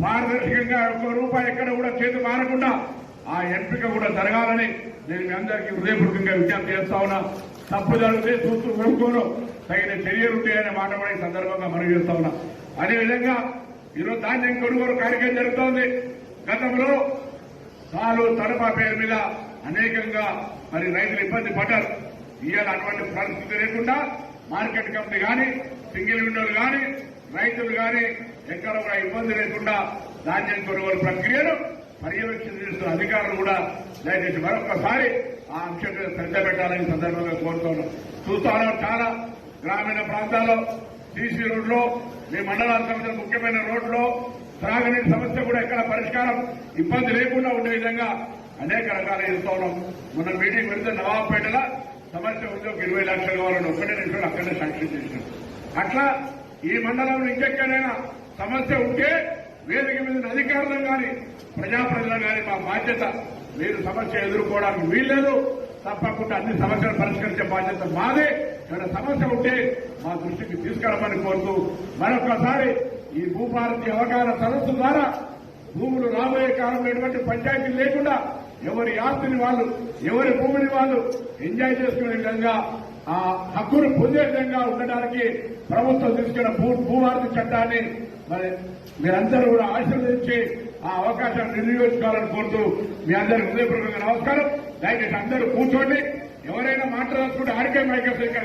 పారదర్శకంగా ఒక్క రూపాయి ఎక్కడ కూడా చేతి మారకుండా ఆ ఎంపిక కూడా జరగాలని నేను మీ అందరికీ హృదయపూర్వకంగా విజ్ఞప్తి చేస్తా ఉన్నా. తప్పు జరిగితే చూస్తూ ఊరుకోను తగిన చర్యలుంటాయనే మాట కూడా ఈ సందర్భంగా మనం చేస్తా ఉన్నా. అదేవిధంగా ఈరోజు ధాన్యం కొనుగోలు కార్యక్రమం జరుగుతోంది. గతంలో సాలు తడప పేరు మీద అనేకంగా మరి రైతులు ఇబ్బంది పడ్డారు. ఇవాళ అటువంటి పరిస్థితి లేకుండా మార్కెట్ కమిటీ కానీ సింగిల్ విండోలు కానీ రైతులు కానీ ఎక్కడ కూడా ఇబ్బంది లేకుండా ధాన్యం కొనుగోలు ప్రక్రియను పర్యవేక్షిస్తున్న అధికారులు కూడా దయచేసి మరొకసారి ఆ అంశం మీద శ్రద్ధ పెట్టాలని సందర్భంగా కోరుతున్నాం. చూస్తాను చాలా గ్రామీణ ప్రాంతాల్లో సీసీ రోడ్లో మీ మండలానికి సంబంధించిన ముఖ్యమైన రోడ్లో త్రాగునీటి సమస్య కూడా ఎక్కడ పరిష్కారం ఇబ్బంది లేకుండా ఉండే విధంగా అనేక రకాల చేస్తూ ఉన్నాం. మొన్న మీటింగ్ పెడితే నవాబ్పేటలో సమస్య ఉంది, ఒక 20 లక్షలు కావాలని ఒక్కటే నిమిషాలు అక్కడే శాంక్షన్ చేసినాం. అట్లా ఈ మండలంలో ఇంకెక్కడైనా సమస్య ఉంటే వేదిక మీద అధికారులను కానీ ప్రజాప్రతినిధులను కానీ మా బాధ్యత. మీరు సమస్య ఎదుర్కోవడానికి వీల్లేదు, తప్పకుండా అన్ని సమస్యలు పరిష్కరించే బాధ్యత మాదే. ఏమైనా సమస్య ఉంటే మా దృష్టికి తీసుకురామని కోరుతూ మరొకసారి ఈ భూభారతి అవగాహన సదస్సు ద్వారా భూములు రాబోయే కాలంలో ఎటువంటి పంచాయతీలు లేకుండా ఎవరి ఆస్తిని వాళ్ళు ఎవరి భూమిని వాళ్ళు ఎంజాయ్ చేసుకునే విధంగా ఆ హక్కును పొందే విధంగా ఉండడానికి ప్రభుత్వం తీసుకున్న భూభారతి చట్టాన్ని మరి మీరందరూ కూడా ఆశీర్వదించి ఆ అవకాశాన్ని వినియోగించుకోవాలని కోరుతూ మీ అందరికీ హృదయపూర్వకంగా నమస్కారం. దయచేసి అందరూ కూర్చోండి. ఎవరైనా మాట్లాడాల్సుకుంటే ఆర్కే మైకేశ్వర్ ఇక్కడ